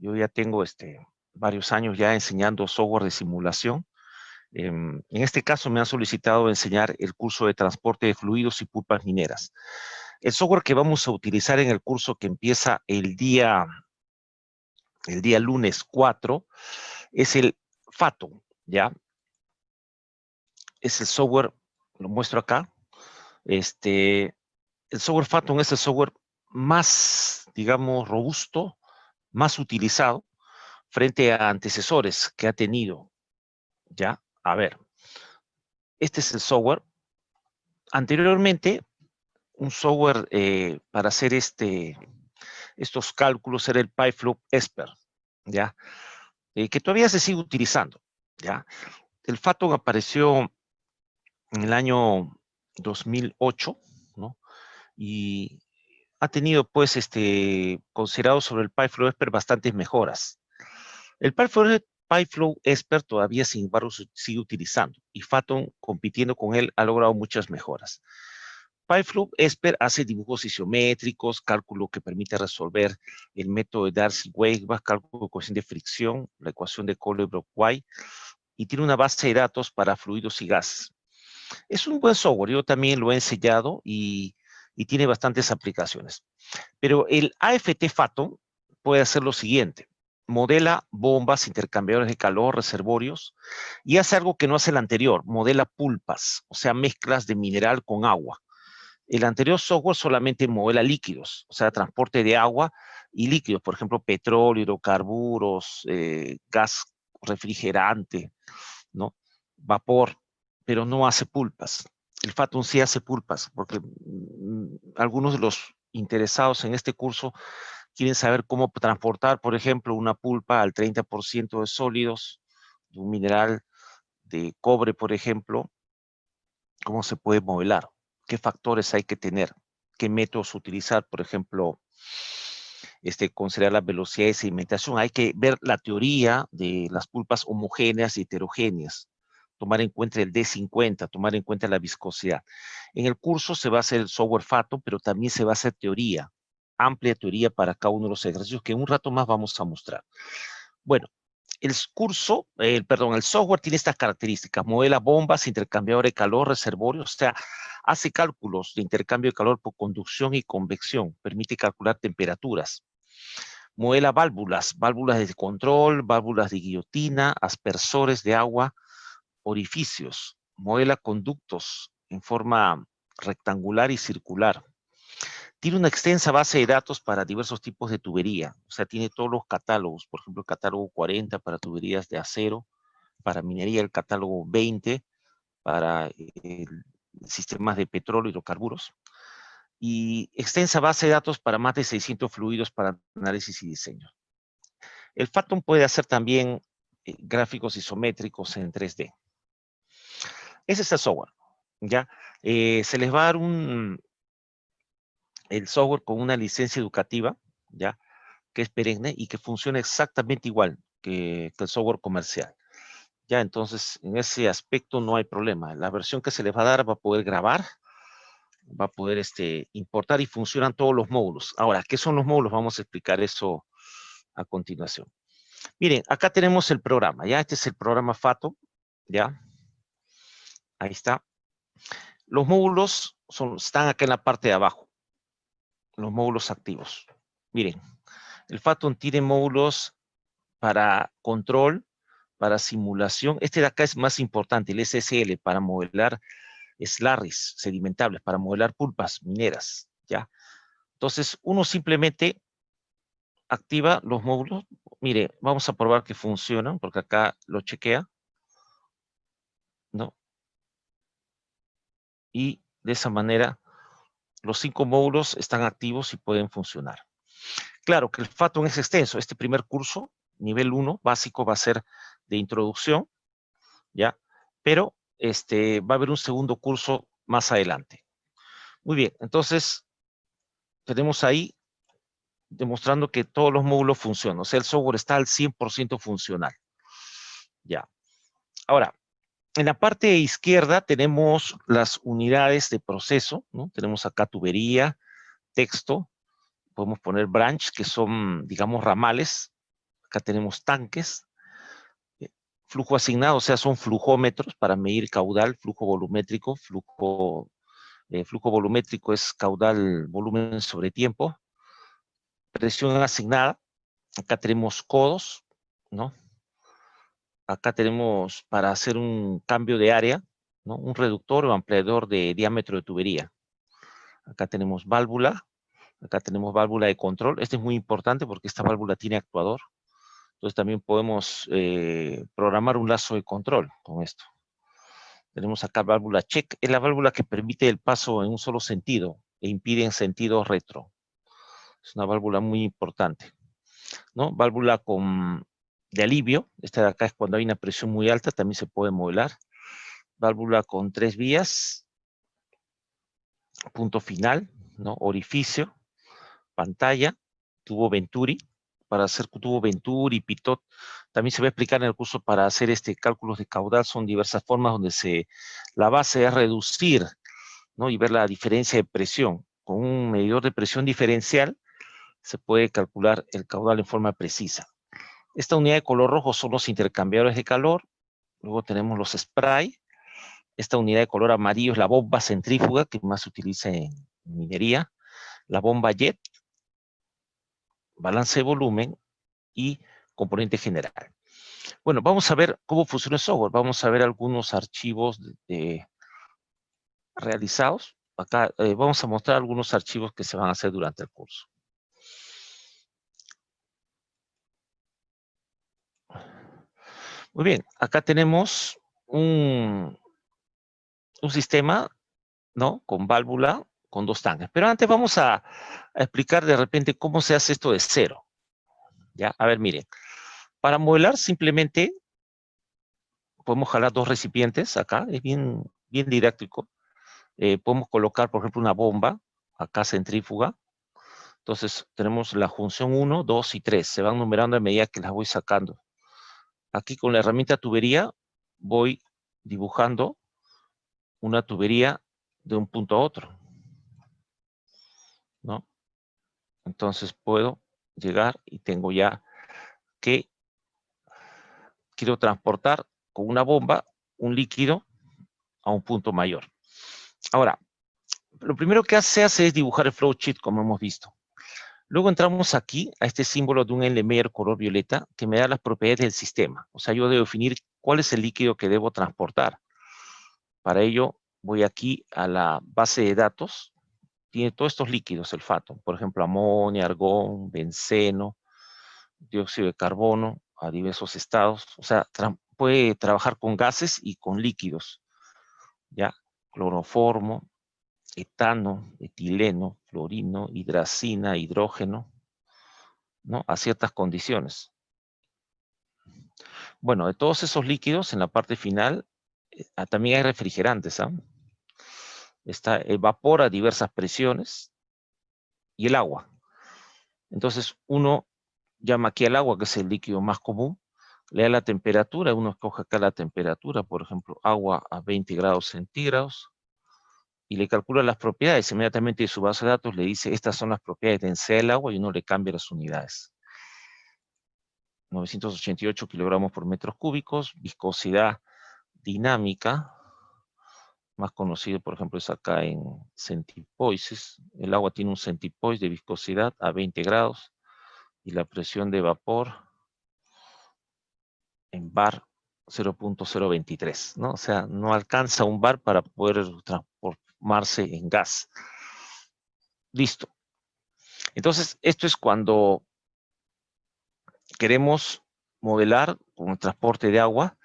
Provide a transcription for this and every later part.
Yo ya tengo varios años ya enseñando software de simulación. En este caso me han solicitado enseñar el curso de transporte de fluidos y pulpas mineras. El software que vamos a utilizar en el curso que empieza el día lunes 4 es el Fathom, ¿ya? Es el software, lo muestro acá. El software Fathom es el software más, digamos, robusto, más utilizado frente a antecesores que ha tenido, ¿ya? A ver, este es el software. Anteriormente, un software para hacer estos cálculos era el PyFlow Expert, ¿ya? Que todavía se sigue utilizando, ¿ya? El Fathom apareció en el año 2008, ¿no? Y ha tenido, pues, considerado sobre el PyFlow Expert bastantes mejoras. El PyFlow Expert todavía, sin embargo, se sigue utilizando y Fathom, compitiendo con él, ha logrado muchas mejoras. PyFlow Expert hace dibujos isométricos, cálculo que permite resolver el método de Darcy-Weisbach, cálculo de coeficiente de fricción, la ecuación de Colebrook-White, y tiene una base de datos para fluidos y gases. Es un buen software, yo también lo he enseñado y tiene bastantes aplicaciones. Pero el AFT Fathom puede hacer lo siguiente: modela bombas, intercambiadores de calor, reservorios, y hace algo que no hace el anterior: modela pulpas, o sea, mezclas de mineral con agua. El anterior software solamente modela líquidos, o sea, transporte de agua y líquidos, por ejemplo, petróleo, hidrocarburos, gas refrigerante, ¿no? Vapor, pero no hace pulpas. El Fathom sí hace pulpas, porque algunos de los interesados en este curso quieren saber cómo transportar, por ejemplo, una pulpa al 30% de sólidos, de un mineral de cobre, por ejemplo, cómo se puede modelar, qué factores hay que tener, qué métodos utilizar, por ejemplo, considerar la velocidad de sedimentación. Hay que ver la teoría de las pulpas homogéneas y heterogéneas, tomar en cuenta el D50, tomar en cuenta la viscosidad. En el curso se va a hacer el software Fathom, pero también se va a hacer teoría, amplia teoría para cada uno de los ejercicios que en un rato más vamos a mostrar. Bueno, el software tiene estas características: modela bombas, intercambiador de calor, reservorios, o sea, hace cálculos de intercambio de calor por conducción y convección, permite calcular temperaturas. Modela válvulas, válvulas de control, válvulas de guillotina, aspersores de agua, orificios. Modela conductos en forma rectangular y circular. Tiene una extensa base de datos para diversos tipos de tubería, o sea, tiene todos los catálogos, por ejemplo, el catálogo 40 para tuberías de acero, para minería el catálogo 20 para sistemas de petróleo y hidrocarburos, y extensa base de datos para más de 600 fluidos para análisis y diseño. El Fathom puede hacer también gráficos isométricos en 3D. Ese es el software, ¿ya? Se les va a dar el software con una licencia educativa, ¿ya? Que es perenne y que funciona exactamente igual que el software comercial. Ya, entonces, en ese aspecto no hay problema. La versión que se les va a dar va a poder grabar, va a poder importar, y funcionan todos los módulos. Ahora, ¿qué son los módulos? Vamos a explicar eso a continuación. Miren, acá tenemos el programa, ¿ya? Este es el programa Fathom, ¿ya? Ahí está. Los módulos están acá en la parte de abajo, los módulos activos. Miren, el Fathom tiene módulos para control, para simulación. Este de acá es más importante, el SSL, para modelar slurries sedimentables, para modelar pulpas mineras, ¿ya? Entonces, uno simplemente activa los módulos. Mire, vamos a probar que funcionan, porque acá lo chequea, ¿no? Y de esa manera, los 5 módulos están activos y pueden funcionar. Claro que el Fathom es extenso. Este primer curso, nivel 1, básico, va a ser de introducción, ¿ya? Pero va a haber un segundo curso más adelante. Muy bien, entonces tenemos ahí demostrando que todos los módulos funcionan. O sea, el software está al 100% funcional. Ya. Ahora, en la parte izquierda tenemos las unidades de proceso, ¿no? Tenemos acá tubería, texto, podemos poner branch, que son, digamos, ramales, Acá tenemos tanques. Flujo asignado, o sea, son flujómetros para medir caudal, flujo volumétrico. Flujo volumétrico es caudal, volumen sobre tiempo. Presión asignada. Acá tenemos codos, ¿no? Acá tenemos para hacer un cambio de área, ¿no? Un reductor o ampliador de diámetro de tubería. Acá tenemos válvula. Acá tenemos válvula de control. Este es muy importante porque esta válvula tiene actuador. Entonces también podemos programar un lazo de control con esto. Tenemos acá válvula check. Es la válvula que permite el paso en un solo sentido e impide en sentido retro. Es una válvula muy importante, ¿no? Válvula de alivio. Esta de acá es cuando hay una presión muy alta, también se puede modelar. Válvula con 3 vías. Punto final, ¿no? Orificio, pantalla, tubo Venturi. Para hacer tubo Venturi, Pitot, también se va a explicar en el curso para hacer cálculos de caudal. Son diversas formas donde la base es reducir, ¿no? Y ver la diferencia de presión. Con un medidor de presión diferencial se puede calcular el caudal en forma precisa. Esta unidad de color rojo son los intercambiadores de calor. Luego tenemos los spray. Esta unidad de color amarillo es la bomba centrífuga que más se utiliza en minería. La bomba jet, balance de volumen y componente general. Bueno, vamos a ver cómo funciona el software. Vamos a ver algunos archivos realizados. Acá vamos a mostrar algunos archivos que se van a hacer durante el curso. Muy bien, acá tenemos un sistema, ¿no? Con válvula, con 2 tanques. Pero antes vamos a explicar de repente cómo se hace esto de cero. ¿Ya? A ver, miren. Para modelar simplemente podemos jalar 2 recipientes acá. Es bien didáctico. Podemos colocar, por ejemplo, una bomba, acá centrífuga. Entonces tenemos la función 1, 2 y 3. Se van numerando a medida que las voy sacando. Aquí con la herramienta tubería voy dibujando una tubería de un punto a otro, ¿no? Entonces puedo llegar y tengo ya que quiero transportar con una bomba un líquido a un punto mayor. Ahora, lo primero que se hace es dibujar el flowsheet, como hemos visto. Luego entramos aquí a este símbolo de un LMR color violeta que me da las propiedades del sistema. O sea, yo debo definir cuál es el líquido que debo transportar. Para ello, voy aquí a la base de datos. Tiene todos estos líquidos, el FATO. Por ejemplo, amonio, argón, benceno, dióxido de carbono a diversos estados. O sea, puede trabajar con gases y con líquidos. ¿Ya? Cloroformo, etano, etileno, fluorino, hidracina, hidrógeno, ¿no? A ciertas condiciones. Bueno, de todos esos líquidos, en la parte final, también hay refrigerantes, ¿ah? Está el vapor a diversas presiones y el agua. Entonces, uno llama aquí al agua, que es el líquido más común, le da la temperatura, uno escoge acá la temperatura, por ejemplo, agua a 20 grados centígrados, y le calcula las propiedades. Inmediatamente de su base de datos le dice, estas son las propiedades de densidad del agua, y uno le cambia las unidades. 988 kilogramos por metros cúbicos, viscosidad dinámica, más conocido, por ejemplo, es acá en centipoises. El agua tiene un centipoise de viscosidad a 20 grados, y la presión de vapor en bar 0.023, ¿no? O sea, no alcanza un bar para poder transformarse en gas. Listo. Entonces, esto es cuando queremos modelar con el transporte de agua.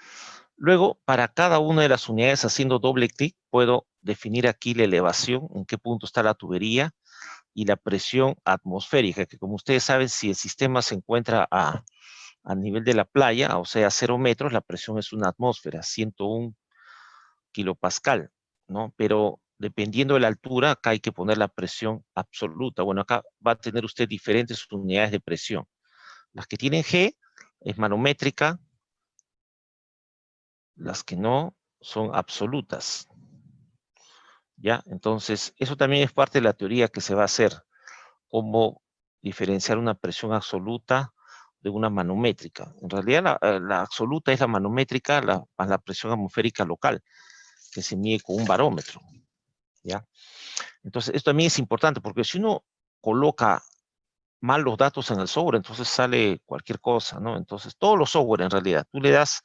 Luego, para cada una de las unidades, haciendo doble clic, puedo definir aquí la elevación, en qué punto está la tubería, y la presión atmosférica, que como ustedes saben, si el sistema se encuentra a nivel de la playa, o sea, a 0 metros, la presión es una atmósfera, 101 kilopascal, ¿no? Pero dependiendo de la altura, acá hay que poner la presión absoluta. Bueno, acá va a tener usted diferentes unidades de presión. Las que tienen G es manométrica, las que no son absolutas. ¿Ya? Entonces, eso también es parte de la teoría que se va a hacer, cómo diferenciar una presión absoluta de una manométrica. En realidad la absoluta es la manométrica a la presión atmosférica local, que se mide con un barómetro, ¿ya? Entonces, esto también es importante, porque si uno coloca mal los datos en el software, entonces sale cualquier cosa, ¿no? Entonces, todos los software en realidad, tú le das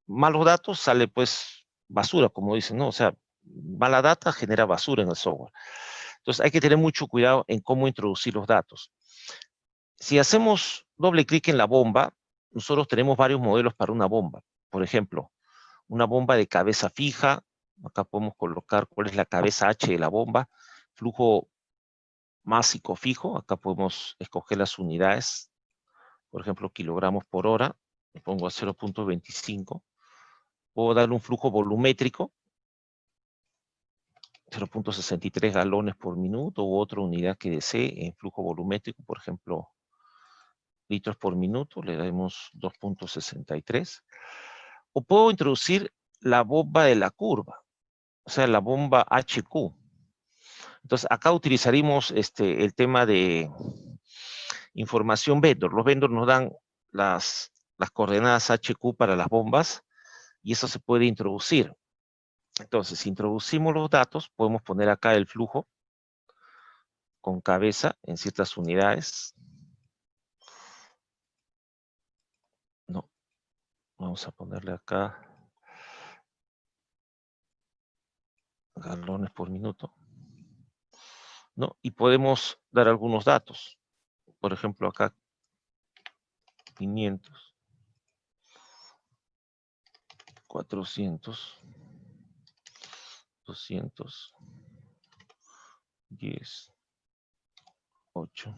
malos datos, sale pues basura, como dicen, ¿no? O sea, mala data genera basura en el software. Entonces, hay que tener mucho cuidado en cómo introducir los datos. Si hacemos doble clic en la bomba, nosotros tenemos varios modelos para una bomba. Por ejemplo, una bomba de cabeza fija. Acá podemos colocar cuál es la cabeza H de la bomba. Flujo másico fijo. Acá podemos escoger las unidades. Por ejemplo, kilogramos por hora. Le pongo a 0.25. Puedo darle un flujo volumétrico. 0.63 galones por minuto u otra unidad que desee en flujo volumétrico. Por ejemplo, litros por minuto. Le damos 2.63. O puedo introducir la bomba de la curva, o sea, la bomba HQ. Entonces, acá utilizaremos el tema de información vendor. Los vendors nos dan las coordenadas HQ para las bombas y eso se puede introducir. Entonces, si introducimos los datos, podemos poner acá el flujo con cabeza en ciertas unidades. No, vamos a ponerle acá galones por minuto. ¿No? Y podemos dar algunos datos. Por ejemplo, acá 500, 400, 200, 10, 8,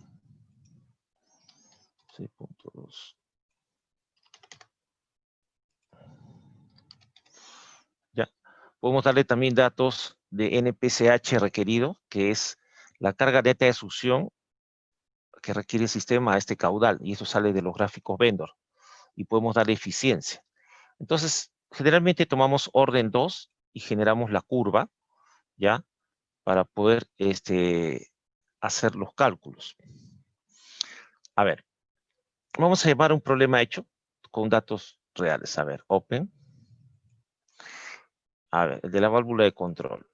6.2. Ya. Podemos darle también datos de NPCH requerido, que es la carga neta de succión que requiere el sistema a este caudal, y eso sale de los gráficos vendor. Y podemos darle eficiencia. Entonces, generalmente tomamos orden 2 y generamos la curva, ¿ya? Para poder hacer los cálculos. A ver, vamos a llevar un problema hecho con datos reales. A ver, open. A ver, el de la válvula de control.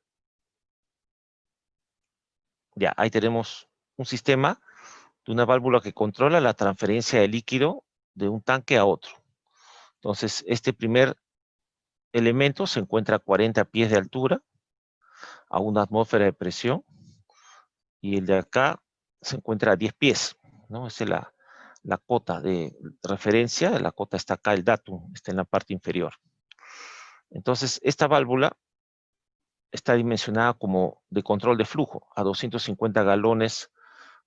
Ya, ahí tenemos un sistema de una válvula que controla la transferencia de líquido de un tanque a otro. Entonces, este primer elemento se encuentra a 40 pies de altura, a una atmósfera de presión, y el de acá se encuentra a 10 pies, ¿no? Esa es la cota de referencia, la cota está acá, el datum está en la parte inferior. Entonces, esta válvula está dimensionada como de control de flujo, a 250 galones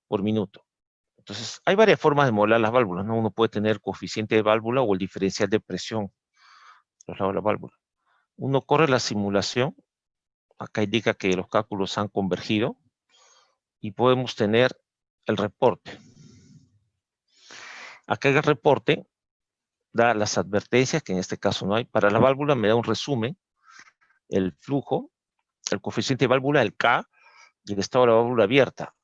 por minuto. Entonces, hay varias formas de modelar las válvulas, ¿no? Uno puede tener coeficiente de válvula o el diferencial de presión a los lados de la válvula. Uno corre la simulación, acá indica que los cálculos han convergido, y podemos tener el reporte. Acá el reporte da las advertencias, que en este caso no hay. Para la válvula me da un resumen, el flujo, el coeficiente de válvula, el K, y el estado de la válvula abierta.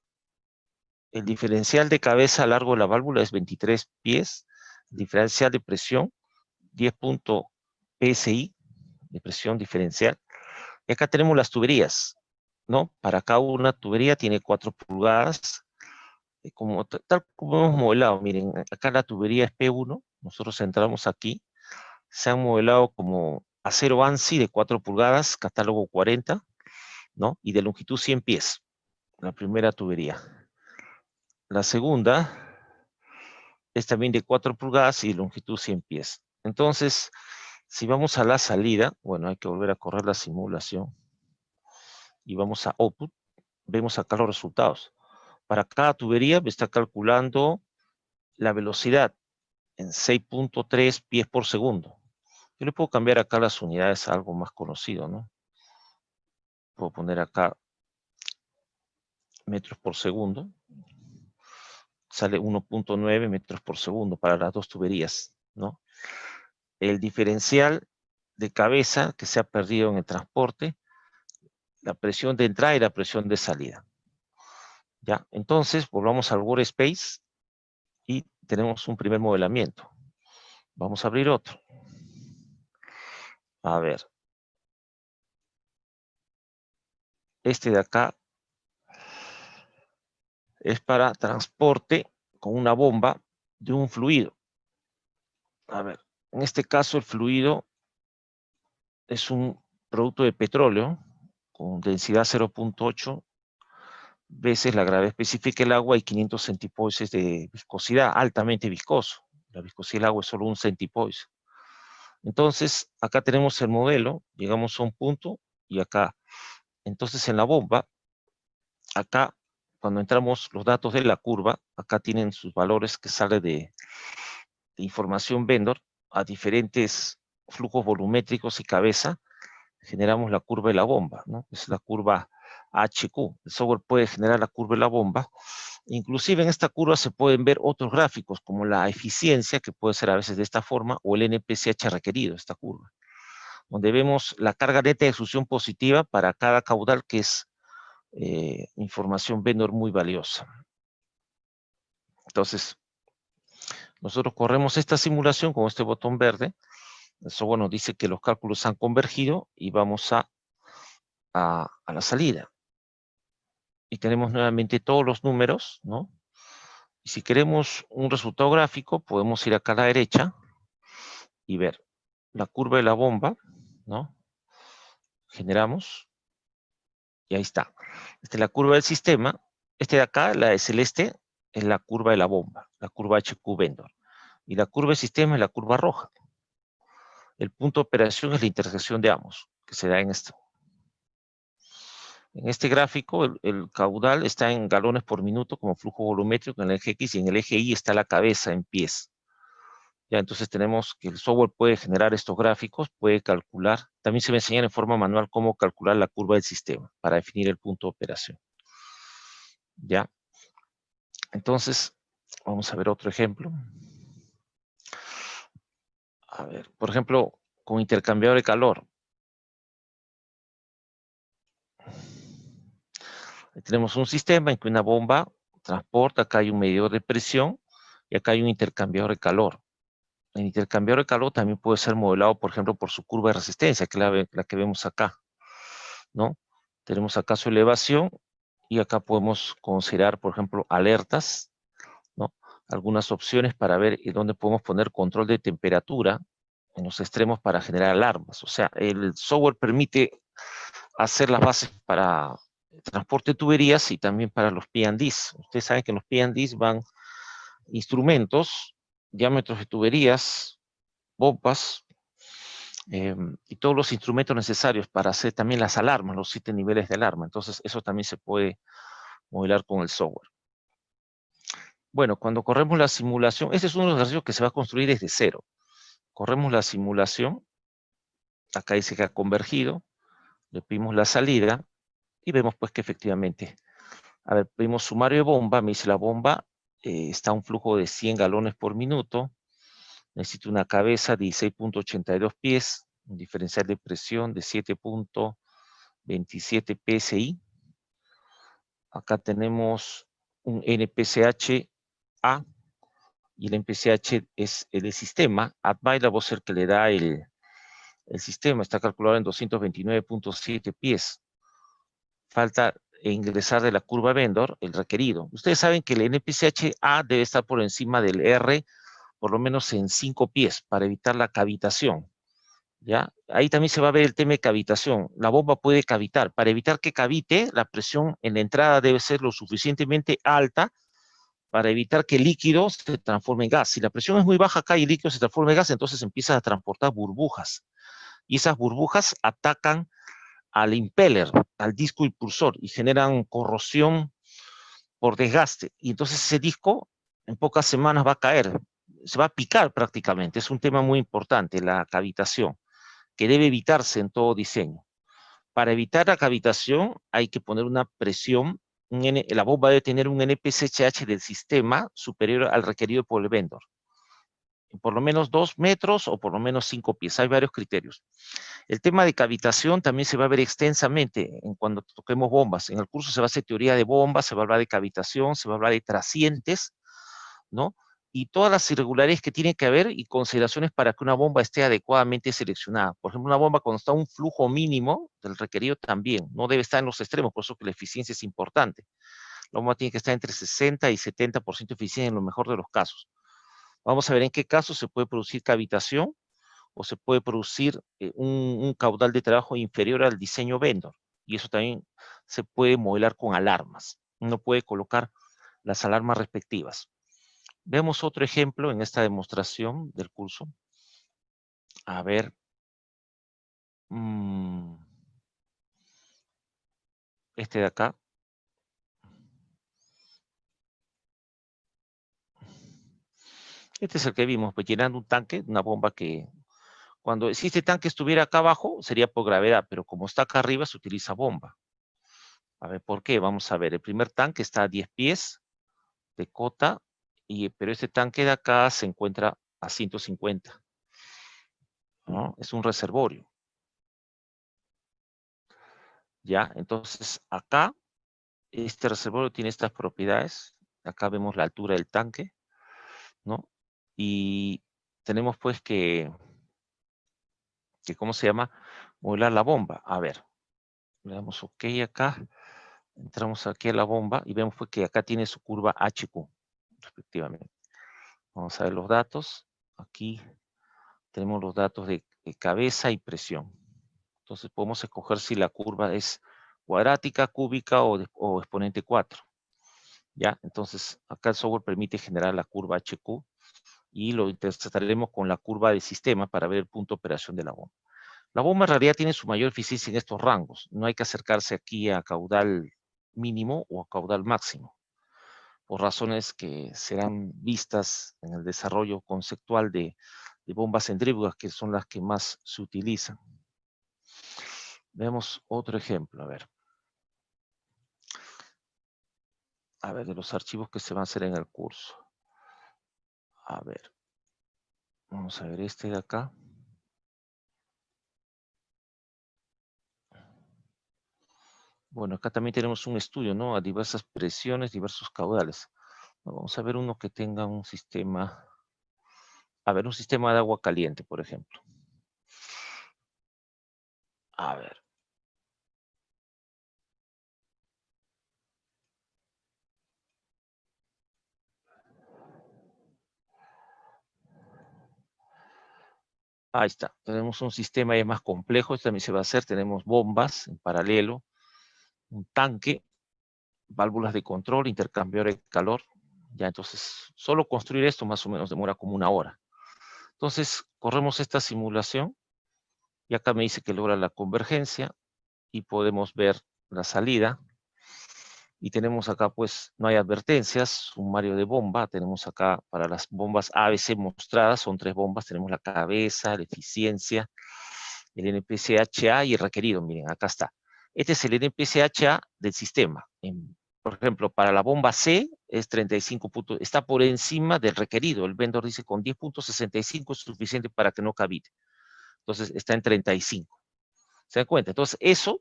El diferencial de cabeza largo de la válvula es 23 pies, el diferencial de presión 10 PSI, de presión diferencial. Y acá tenemos las tuberías, ¿no? Para cada una tubería tiene 4 pulgadas, tal como hemos modelado. Miren, acá la tubería es P1, nosotros entramos aquí, se han modelado como acero ANSI de 4 pulgadas, catálogo 40, ¿no? Y de longitud 100 pies, la primera tubería. La segunda es también de 4 pulgadas y de longitud 100 pies. Entonces, si vamos a la salida, bueno, hay que volver a correr la simulación, y vamos a Output, vemos acá los resultados. Para cada tubería me está calculando la velocidad en 6.3 pies por segundo. Yo le puedo cambiar acá las unidades a algo más conocido, ¿no? Puedo poner acá metros por segundo. Sale 1.9 metros por segundo para las dos tuberías, ¿no? El diferencial de cabeza que se ha perdido en el transporte, la presión de entrada y la presión de salida. ¿Ya? Entonces, volvamos al workspace y tenemos un primer modelamiento. Vamos a abrir otro. A ver. Este de acá es para transporte con una bomba de un fluido. A ver, en este caso el fluido es un producto de petróleo con densidad 0.8 veces la gravedad específica del agua y 500 centipoises de viscosidad, altamente viscoso. La viscosidad del agua es solo un centipoise. Entonces, acá tenemos el modelo, llegamos a un punto y acá. Entonces, en la bomba, acá, cuando entramos los datos de la curva, acá tienen sus valores que sale de información vendor a diferentes flujos volumétricos y cabeza, generamos la curva de la bomba, ¿no? Es la curva HQ. El software puede generar la curva de la bomba. Inclusive en esta curva se pueden ver otros gráficos, como la eficiencia, que puede ser a veces de esta forma, o el NPCH requerido, esta curva, donde vemos la carga neta de extrusión positiva para cada caudal, que es información vendor muy valiosa. Entonces, nosotros corremos esta simulación con este botón verde. El software nos dice que los cálculos han convergido y vamos a la salida. Y tenemos nuevamente todos los números, ¿no? Y si queremos un resultado gráfico, podemos ir acá a la derecha y ver la curva de la bomba, ¿no? Generamos. Y ahí está. Esta es la curva del sistema. Este de acá, la de celeste, es la curva de la bomba, la curva HQ vendor. Y la curva del sistema es la curva roja. El punto de operación es la intersección de ambos, que se da en esto. En este gráfico, el caudal está en galones por minuto como flujo volumétrico en el eje X y en el eje Y está la cabeza en pies. Ya, entonces tenemos que el software puede generar estos gráficos, puede calcular. También se va a enseñar en forma manual cómo calcular la curva del sistema para definir el punto de operación. Ya. Entonces, vamos a ver otro ejemplo. A ver, por ejemplo, con intercambiador de calor. Tenemos un sistema en que una bomba transporta, acá hay un medidor de presión y acá hay un intercambiador de calor. El intercambiador de calor también puede ser modelado, por ejemplo, por su curva de resistencia, que es la que vemos acá, ¿no? Tenemos acá su elevación y acá podemos considerar, por ejemplo, alertas, ¿no? Algunas opciones para ver dónde podemos poner control de temperatura en los extremos para generar alarmas. O sea, el software permite hacer las bases para transporte de tuberías y también para los P&Ds. Ustedes saben que en los P&Ds van instrumentos, diámetros de tuberías, bombas, y todos los instrumentos necesarios para hacer también las alarmas, los 7 niveles de alarma. Entonces, eso también se puede modelar con el software. Bueno, cuando corremos la simulación, este es uno de los ejercicios que se va a construir desde cero. Corremos la simulación, acá dice que ha convergido, le pedimos la salida y vemos pues que efectivamente, a ver, pedimos sumario de bomba, me dice la bomba, está a un flujo de 100 galones por minuto, necesito una cabeza de 16.82 pies, un diferencial de presión de 7.27 PSI. Acá tenemos un NPCH-A, y el NPCH es el sistema. Advailable va a ser que le da el sistema, está calculado en 229.7 pies. Falta ingresar de la curva vendor el requerido. Ustedes saben que el NPCH-A debe estar por encima del R, por lo menos en 5 pies, para evitar la cavitación. ¿Ya? Ahí también se va a ver el tema de cavitación. La bomba puede cavitar. Para evitar que cavite, la presión en la entrada debe ser lo suficientemente alta para evitar que el líquido se transforme en gas. Si la presión es muy baja acá y el líquido se transforma en gas, entonces empieza a transportar burbujas. Y esas burbujas atacan al impeller, al disco impulsor, y generan corrosión por desgaste. Y entonces ese disco en pocas semanas va a caer, se va a picar prácticamente. Es un tema muy importante, la cavitación, que debe evitarse en todo diseño. Para evitar la cavitación hay que poner una presión, la bomba debe tener un NPCH del sistema superior al requerido por el vendor. Por lo menos 2 metros o por lo menos 5 pies. Hay varios criterios. El tema de cavitación también se va a ver extensamente cuando toquemos bombas. En el curso se va a hacer teoría de bombas, se va a hablar de cavitación, se va a hablar de trasientes, ¿no? y todas las irregularidades que tiene que haber y consideraciones para que una bomba esté adecuadamente seleccionada. Por ejemplo, una bomba cuando está a un flujo mínimo del requerido también, no debe estar en los extremos, por eso que la eficiencia es importante. La bomba tiene que estar entre 60 y 70% eficiente en lo mejor de los casos. Vamos a ver en qué casos se puede producir cavitación o se puede producir un caudal de trabajo inferior al diseño vendor. Y eso también se puede modelar con alarmas. Uno puede colocar las alarmas respectivas. Vemos otro ejemplo en esta demostración del curso. A ver. Este de acá. Este es el que vimos, pues llenando un tanque, una bomba que cuando si este tanque estuviera acá abajo sería por gravedad, pero como está acá arriba se utiliza bomba. A ver, ¿por qué? Vamos a ver, el primer tanque está a 10 pies de cota, pero este tanque de acá se encuentra a 150, ¿no? Es un reservorio. ¿Ya? Entonces, acá, este reservorio tiene estas propiedades. Acá vemos la altura del tanque, ¿no? Y tenemos pues ¿cómo se llama? Modelar la bomba. A ver, le damos OK acá. Entramos aquí a la bomba y vemos pues que acá tiene su curva HQ, respectivamente. Vamos a ver los datos. Aquí tenemos los datos de cabeza y presión. Entonces podemos escoger si la curva es cuadrática, cúbica o exponente 4. ¿Ya? Entonces acá el software permite generar la curva HQ y lo interpretaremos con la curva de sistema para ver el punto de operación de la bomba. La bomba en realidad tiene su mayor eficiencia en estos rangos. No hay que acercarse aquí a caudal mínimo o a caudal máximo, por razones que serán vistas en el desarrollo conceptual de bombas centrífugas, que son las que más se utilizan. Veamos otro ejemplo, a ver, de los archivos que se van a hacer en el curso. A ver, vamos a ver este de acá. Bueno, acá también tenemos un estudio, ¿no? A diversas presiones, diversos caudales. Vamos a ver uno que tenga un sistema, a ver, un sistema de agua caliente, por ejemplo. A ver. Ahí está. Tenemos un sistema ya más complejo. Esto también se va a hacer. Tenemos bombas en paralelo, un tanque, válvulas de control, intercambiador de calor. Ya, entonces, solo construir esto más o menos demora como 1 hora. Entonces, corremos esta simulación y acá me dice que logra la convergencia y podemos ver la salida. Y tenemos acá, pues, no hay advertencias, sumario de bomba. Tenemos acá para las bombas ABC mostradas, son 3 bombas. Tenemos la cabeza, la eficiencia, el NPCHA y el requerido. Miren, acá está. Este es el NPCHA del sistema. Por ejemplo, para la bomba C es 35 puntos, está por encima del requerido. El vendor dice con 10.65 es suficiente para que no cavite. Entonces está en 35. ¿Se dan cuenta? Entonces eso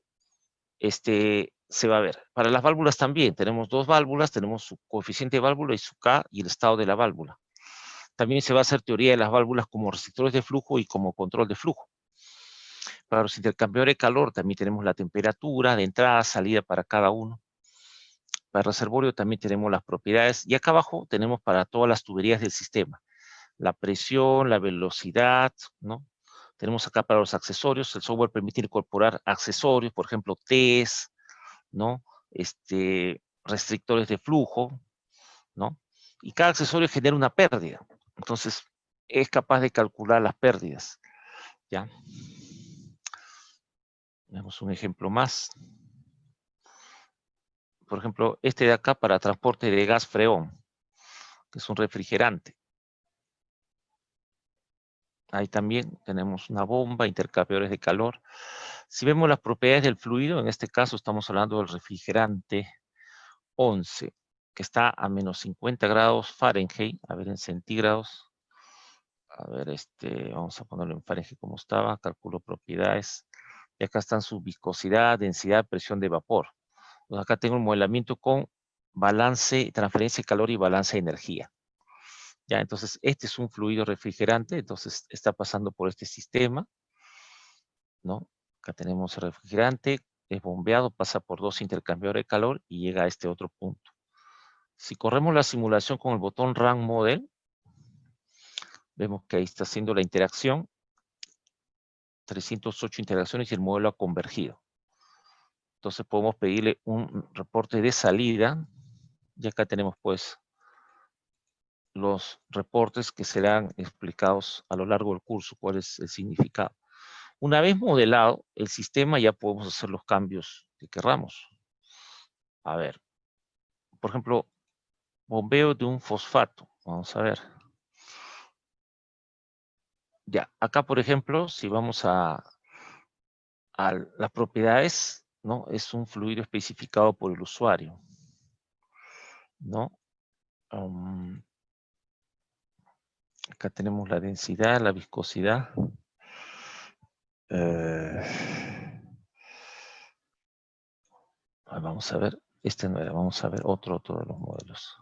se va a ver. Para las válvulas también, tenemos 2 válvulas, tenemos su coeficiente de válvula y su K y el estado de la válvula. También se va a hacer teoría de las válvulas como receptores de flujo y como control de flujo. Para los intercambiadores de calor también tenemos la temperatura de entrada, salida para cada uno. Para el reservorio también tenemos las propiedades. Y acá abajo tenemos para todas las tuberías del sistema. La presión, la velocidad, ¿no? Tenemos acá para los accesorios. El software permite incorporar accesorios, por ejemplo, T's, ¿no? Restrictores de flujo, ¿no? Y cada accesorio genera una pérdida. Entonces, es capaz de calcular las pérdidas, ¿ya? Vemos un ejemplo más. Por ejemplo, este de acá para transporte de gas freón, que es un refrigerante. Ahí también tenemos una bomba, intercambiadores de calor. Si vemos las propiedades del fluido, en este caso estamos hablando del refrigerante 11, que está a menos 50 grados Fahrenheit, a ver en centígrados. A ver, vamos a ponerlo en Fahrenheit como estaba, calculo propiedades. Y acá están su viscosidad, densidad, presión de vapor. Pues acá tengo un modelamiento con balance, transferencia de calor y balance de energía. Ya, entonces, este es un fluido refrigerante, entonces está pasando por este sistema, ¿no? Acá tenemos el refrigerante, es bombeado, pasa por 2 intercambiadores de calor y llega a este otro punto. Si corremos la simulación con el botón Run Model, vemos que ahí está haciendo la interacción, 308 interacciones y el modelo ha convergido. Entonces podemos pedirle un reporte de salida, y acá tenemos pues los reportes que serán explicados a lo largo del curso, cuál es el significado. Una vez modelado el sistema, ya podemos hacer los cambios que querramos. A ver, por ejemplo, bombeo de un fosfato. Vamos a ver. Ya, acá por ejemplo, si vamos a las propiedades, ¿no? Es un fluido especificado por el usuario, ¿no? Acá tenemos la densidad, la viscosidad. Vamos a ver, este no era, vamos a ver otro de los modelos.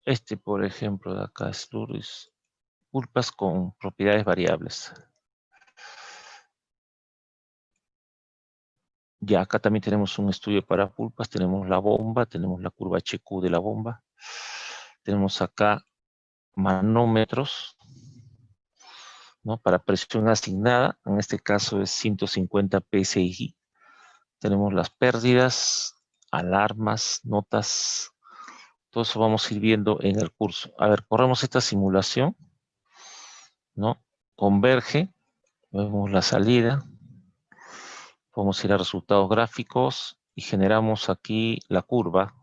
Este, por ejemplo, de acá es Luris, pulpas con propiedades variables. Ya acá también tenemos un estudio para pulpas, tenemos la bomba, tenemos la curva HQ de la bomba. Tenemos acá manómetros, ¿no? Para presión asignada, en este caso es 150 psi. Tenemos las pérdidas, alarmas, notas, todo eso vamos a ir viendo en el curso. A ver, corremos esta simulación, ¿no? Converge, vemos la salida, podemos ir a resultados gráficos y generamos aquí la curva.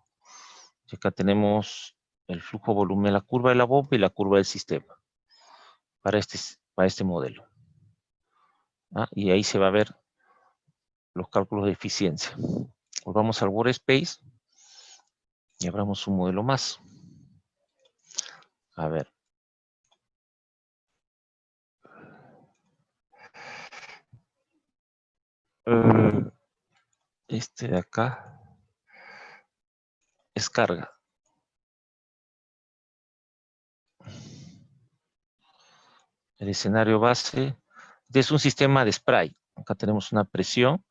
Y acá tenemos el flujo volumen, la curva de la bomba y la curva del sistema para este modelo. Y ahí se va a ver los cálculos de eficiencia. Volvamos al Workspace y abramos un modelo más. A ver. Este de acá es carga. El escenario base es un sistema de spray. Acá tenemos una presión.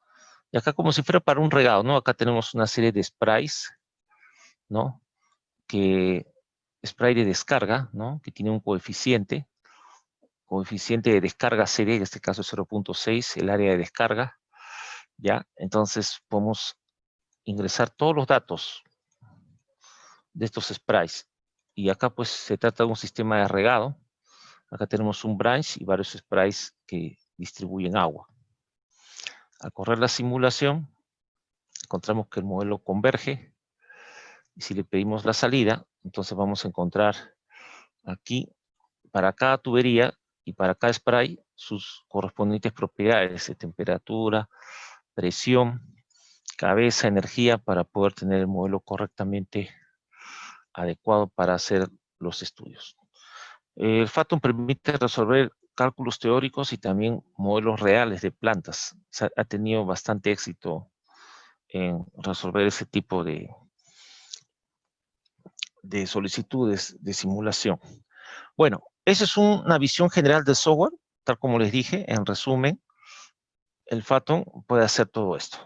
Y acá como si fuera para un regado, ¿no? Acá tenemos una serie de sprays, ¿no? Spray de descarga, ¿no? Que tiene un coeficiente de descarga serie, en este caso es 0.6, el área de descarga, ¿ya? Entonces podemos ingresar todos los datos de estos sprays. Y acá pues se trata de un sistema de regado. Acá tenemos un branch y varios sprays que distribuyen agua. Al correr la simulación, encontramos que el modelo converge. Y si le pedimos la salida, entonces vamos a encontrar aquí, para cada tubería y para cada spray, sus correspondientes propiedades de temperatura, presión, cabeza, energía, para poder tener el modelo correctamente adecuado para hacer los estudios. El FATOM permite resolver cálculos teóricos y también modelos reales de plantas. Ha tenido bastante éxito en resolver ese tipo de solicitudes de simulación. Bueno, esa es una visión general del software. Tal como les dije, en resumen, el FATOM puede hacer todo esto.